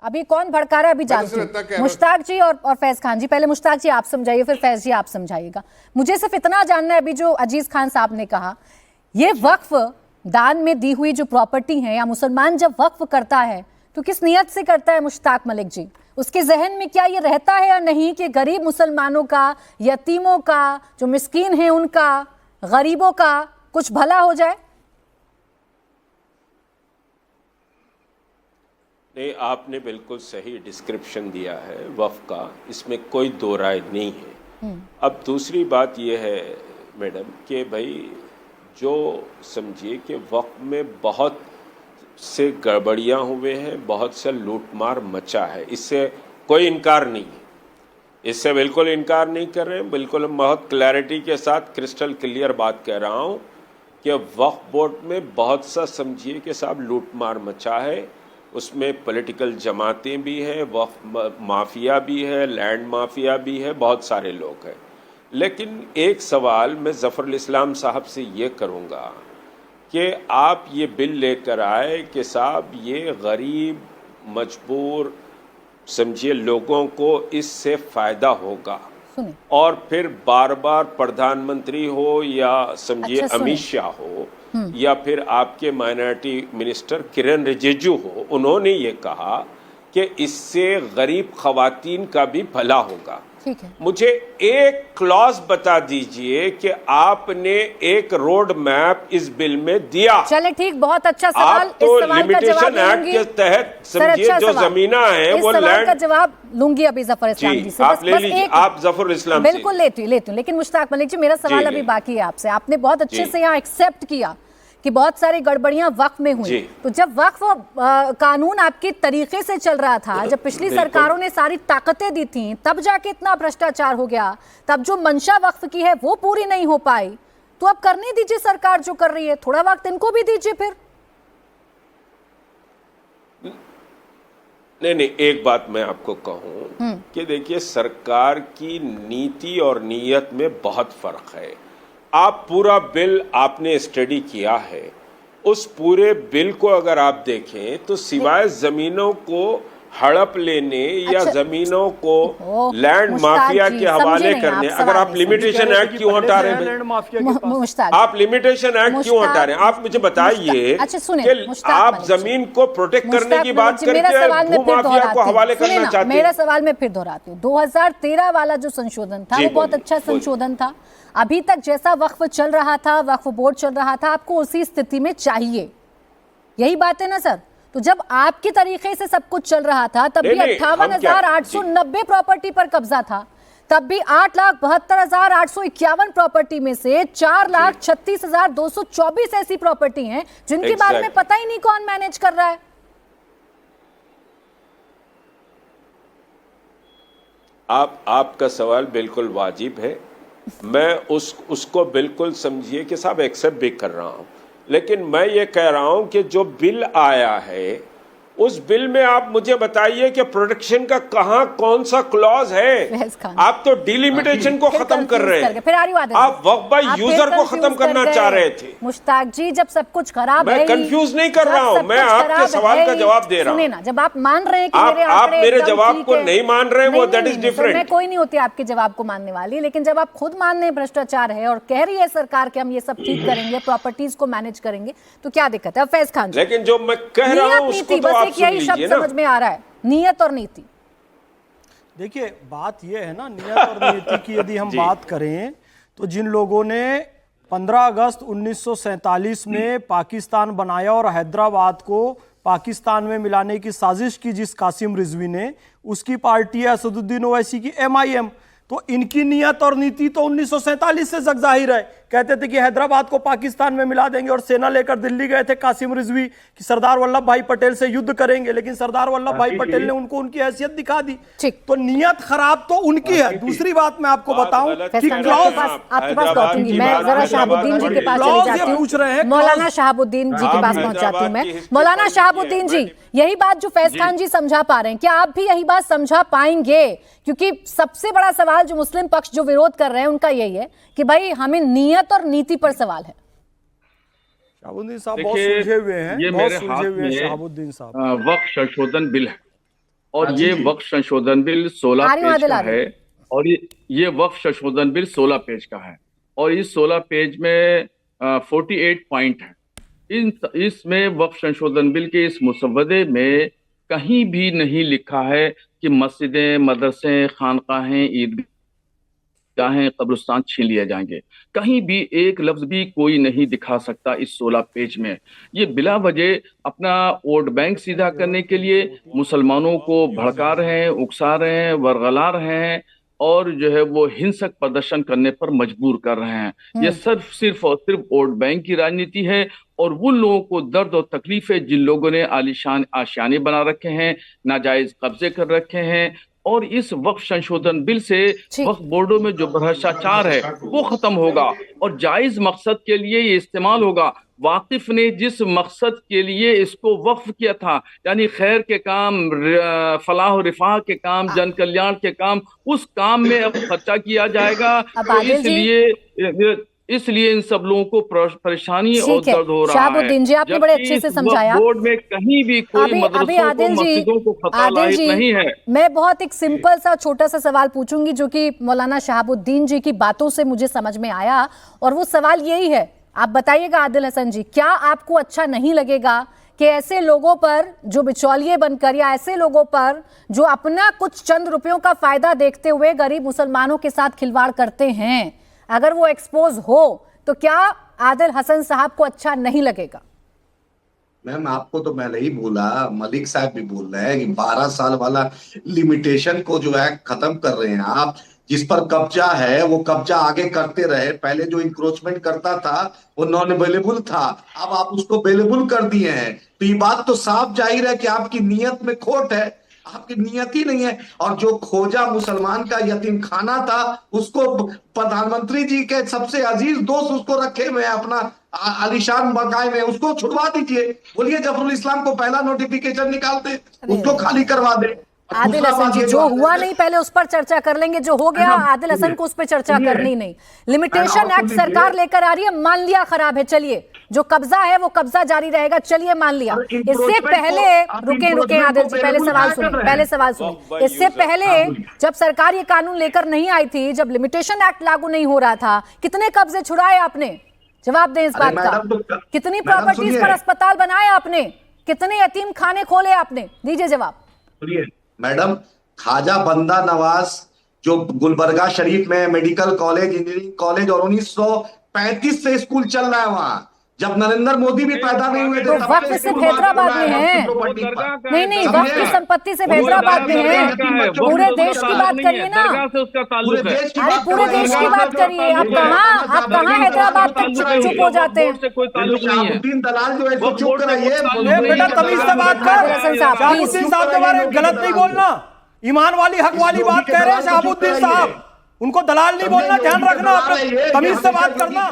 अभी कौन भड़का रहा है अभी जानती हूँ। मुश्ताक जी और फैज खान जी, पहले मुश्ताक जी आप समझाइए, फिर फैज जी आप समझाइएगा। मुझे सिर्फ इतना जानना है, अभी जो अजीज खान साहब ने कहा, ये वक्फ दान में दी हुई जो प्रॉपर्टी है, या मुसलमान जब वक्फ करता है तो किस नियत से करता है मुश्ताक मलिक जी? उसके जहन में क्या ये रहता है या नहीं कि गरीब मुसलमानों का, यतीमों का, जो मिस्कीन है उनका, गरीबों का कुछ भला हो जाए? नहीं, आपने बिल्कुल सही डिस्क्रिप्शन दिया है वक्फ का, इसमें कोई दो राय नहीं है। अब दूसरी बात यह है मैडम कि भाई जो समझिए कि वक्फ में बहुत से गड़बड़ियां हुए हैं, बहुत से लूटमार मचा है, इससे कोई इनकार नहीं है, इससे बिल्कुल इनकार नहीं कर रहे हैं। बिल्कुल हम बहुत क्लैरिटी के साथ क्रिस्टल क्लियर बात कह रहा हूं कि वक्फ बोर्ड में बहुत सा समझिए कि साहब लूटमार मचा है, उसमें पॉलिटिकल जमातें भी हैं, वक्फ माफिया भी है, लैंड माफिया भी है, बहुत सारे लोग हैं। लेकिन एक सवाल मैं ज़फ़रुल इस्लाम साहब से ये करूँगा कि आप ये बिल लेकर आए कि साहब ये गरीब मजबूर समझिए लोगों को इससे फ़ायदा होगा, और फिर बार बार प्रधानमंत्री हो या समझिए अमित शाह हो या फिर आपके माइनॉरिटी मिनिस्टर किरण रिजिजू हो, उन्होंने ये कहा कि इससे गरीब खवातीन का भी भला होगा। ठीक है, मुझे एक क्लॉज बता दीजिए कि आपने एक रोड मैप इस बिल में दिया। चले ठीक, बहुत अच्छा सवाल। आप तो लिमिटेशन एक्ट के तहत समझिए जो जमीना है वो लैंड का जवाब लूंगी अभी ज़फ़र इस्लाम जी से। आप ले लीजिए, आप ज़फ़रुल इस्लाम से। बिल्कुल लेती हूँ। लेकिन मुश्ताक मलिक जी, मेरा सवाल अभी बाकी है आपसे। आपने बहुत अच्छे से यहाँ एक्सेप्ट किया कि बहुत सारी गड़बड़ियां वक्फ में हुई। तो जब वक्फ कानून आपके तरीके से चल रहा था, जब पिछली सरकारों ने सारी ताकतें दी थी, तब जाके इतना भ्रष्टाचार हो गया, तब जो मंशा वक्फ की है वो पूरी नहीं हो पाई, तो अब करने दीजिए सरकार जो कर रही है, थोड़ा वक्त इनको भी दीजिए फिर। नहीं, एक बात मैं आपको कहूं कि देखिए सरकार की नीति और नीयत में बहुत फर्क है। आप पूरा बिल आपने स्टडी किया है, उस पूरे बिल को अगर आप देखें तो सिवाय जमीनों को हड़प लेने या जमीनों को लैंड माफिया के हवाले करने, अगर आप लिमिटेशन एक्ट क्यों हटा रहे हैं? आप लिमिटेशन एक्ट क्यों हटा रहे हैं? आप मुझे बताइए कि आप जमीन को प्रोटेक्ट करने की बात करके भूमाफिया को हवाले करना चाहते हैं। मेरा सवाल मैं फिर दोहराती हूँ। 2013 वाला जो संशोधन था वो बहुत अच्छा संशोधन था। अभी तक जैसा वक्फ चल रहा था, वक्फ बोर्ड चल रहा था, आपको उसी स्थिति में चाहिए, यही बात है ना सर? तो जब आपके तरीके से सब कुछ चल रहा था, तब भी 58,890 प्रॉपर्टी पर कब्जा था, तब भी 8,72,851 प्रॉपर्टी में से 4,36,224 ऐसी प्रॉपर्टी हैं जिनके बारे में पता ही नहीं कौन मैनेज कर रहा है। आपका सवाल बिल्कुल वाजिब है, मैं उसको बिल्कुल समझिए कि साहब एक्सेप्ट भी कर रहा हूं, लेकिन मैं ये कह रहा हूं कि जो बिल आया है उस बिल में आप मुझे बताइए कि प्रोटेक्शन का कहां कौन सा क्लॉज है? आप तो डिलिमिटेशन को खत्म कर रहे हैं, आप वक्फ बाय यूजर को खत्म करना चाह रहे थे। मुश्ताक जी, जब सब कुछ खराब है, मैं कंफ्यूज नहीं कर रहा हूं, मैं आपके सवाल का जवाब दे रहा हूं। ना, जब आप मान रहे हैं कि आप मेरे जवाब को नहीं मान रहे, वो दैट इज डिफरेंट। मैं कोई नहीं होती आपके जवाब को मानने वाली, लेकिन जब आप खुद मान रहे हैं भ्रष्टाचार है और कह रही है सरकार कि हम ये सब ठीक करेंगे, प्रॉपर्टीज को मैनेज करेंगे, तो क्या दिक्कत है? फैज खान, लेकिन जो मैं कह रहा हूं उसको तो यही शब्द समझ में आ रहा है, नियत और नीति। देखिए बात यह है ना, नियत और नीति की यदि हम बात करें तो जिन लोगों ने 15 अगस्त 1947 में पाकिस्तान बनाया और हैदराबाद को पाकिस्तान में मिलाने की साजिश की जिस कासिम रिजवी ने, उसकी पार्टी है असदुद्दीन ओवैसी की MIM। तो इनकी नियत और नीति तो 1947 से जग जाहिर है। कहते थे कि हैदराबाद को पाकिस्तान में मिला देंगे और सेना लेकर दिल्ली गए थे कासिम रिजवी कि सरदार वल्लभ भाई पटेल से युद्ध करेंगे, लेकिन सरदार वल्लभ भाई पटेल ने उनको उनकी हैसियत दिखा दी। तो नियत खराब तो उनकी है। दूसरी बात मैं आपको बताऊं कि क्लॉज आपके पास पहुंचूंगी मैं, जरा शहाबुद्दीन जी के पास चली जाती हूँ। मौलाना शहाबुद्दीन जी के पास पहुंच जाती हूँ मैं। मौलाना शहाबुद्दीन जी, यही बात जो फैज खान जी समझा पा रहे हैं, क्या आप भी यही बात समझा पाएंगे? क्योंकि सबसे बड़ा सवाल जो मुस्लिम पक्ष जो विरोध कर रहे हैं उनका यही है कि भाई हमें नियत और नीति पर सवाल है। शहाबुद्दीन साहब बहुत सुलझे हुए हैं, ये बहुत मेरे सुलझे हाथ हुए हैं में शहाबुद्दीन साहब। वक्फ संशोधन बिल है और ये वक्फ संशोधन बिल 16 पेज का है और ये वक्फ संशोधन बिल 16 पेज का है और इस 16 पेज में 48 पॉइंट है। इसमें वक्फ संशोधन बिल के इस मुसव्वदे में कहीं भी नहीं लिखा है कि मस्जिदें, मदरसे, खानकाहें, ईदगाहें, कब्रिस्तान छीन लिए जाएंगे। कहीं भी एक लफ्ज भी कोई नहीं दिखा सकता इस 16 पेज में। ये बिला वजह अपना वोट बैंक सीधा करने के लिए मुसलमानों को भड़का रहे हैं, उकसा रहे हैं, वर्गला रहे हैं और जो है वो हिंसक प्रदर्शन करने पर मजबूर कर रहे हैं। ये सिर्फ और सिर्फ वोट बैंक की राजनीति है और उन लोगों को दर्द और तकलीफ है जिन लोगों ने आलीशान आशियाने बना रखे हैं, नाजायज कब्जे कर रखे हैं। और इस वक्फ संशोधन बिल से वक्फ बोर्डों में जो भ्रष्टाचार है वो खत्म होगा और जायज मकसद के लिए ये इस्तेमाल होगा। वाकिफ ने जिस मकसद के लिए इसको वक्फ किया था, यानी खैर के काम, फलाह और रिफाह के काम, जन कल्याण के काम, उस काम में अब खर्चा किया जाएगा। तो इसलिए इन सब लोगों को परेशानी और दर्द हो रहा है। शहाबुद्दीन जी, आपने बड़े अच्छे से समझाया। बोर्ड में कहीं भी कोई मस्जिदों को खतरा लायक नहीं है। मैं बहुत एक सिंपल सा छोटा सा सवाल पूछूंगी जो कि मौलाना शहाबुद्दीन जी की बातों से मुझे समझ में आया और वो सवाल यही है, आप बताइएगा आदिल हसन जी, क्या आपको अच्छा नहीं लगेगा कि ऐसे लोगों पर जो बिचौलिए बनकर या ऐसे लोगों पर जो अपना कुछ चंद रुपयों का फायदा देखते हुए गरीब मुसलमानों के साथ खिलवाड़ करते हैं, अगर वो एक्सपोज हो तो क्या आदिल हसन साहब को अच्छा नहीं लगेगा? मैम, आपको तो मैं नहीं भूला, मलिक साहब भी बोल रहे हैं कि 12 साल वाला लिमिटेशन को जो है खत्म कर रहे हैं आप। जिस पर कब्जा है वो कब्जा आगे करते रहे। पहले जो इंक्रोचमेंट करता था वो नॉन अवेलेबल था, अब आप उसको अवेलेबल कर दिए हैं। तो ये बात तो साफ जाहिर है कि आपकी नीयत में खोट है, आपकी नियत ही नहीं है। और जो खोजा मुसलमान का यतीम खाना था उसको प्रधानमंत्री जी के सबसे अजीज दोस्त उसको रखे हुए अपना आलिशान मकान में, उसको छुड़वा दीजिए। बोलिए जफरुल इस्लाम को पहला नोटिफिकेशन निकाल दे, उसको खाली करवा दे। आदिल हसन जी, जो हुआ नहीं पहले उस पर चर्चा कर लेंगे, जो हो गया आदिल हसन को उस पर चर्चा करनी नहीं। लिमिटेशन एक्ट सरकार लेकर आ रही है, मान लिया खराब है, चलिए जो कब्जा है वो कब्जा जारी रहेगा, चलिए मान लिया। इससे पहले रुके आदिल जी, पहले सवाल सुनिए। इससे पहले जब सरकार ये कानून लेकर नहीं आई थी, जब लिमिटेशन एक्ट लागू नहीं हो रहा था, कितने कब्जे छुड़ाए आपने? जवाब दें इस बात का। कितनी प्रॉपर्टीज पर अस्पताल बनाए आपने? कितने यतीम खाने खोले आपने? दीजिए जवाब। मैडम, ख्वाजा बंदा नवाज जो गुलबर्गा शरीफ में मेडिकल कॉलेज, इंजीनियरिंग कॉलेज और 1935 से स्कूल चल रहा है वहां, जब नरेंद्र मोदी भी पैदा नहीं हुए थे। तो वक्त सिर्फ हैदराबाद में है? नहीं, वक्त की संपत्ति से हैदराबाद में है। पूरे देश की बात करिए ना, पूरे देश की बात करिए। आप कहाँ हैदराबाद तक चुप हो जाते हैं? शहाबुद्दीन दलाल जो है चुप कराइए। बेटा तमीज से बात कर, शहाबुद्दीन साहब के बारे में गलत नहीं बोलना। ईमान वाली हक वाली बात कह रहे हैं शहाबुद्दीन साहब, उनको दलाल नहीं बोलना, ध्यान रखना, तमीज से बात करना।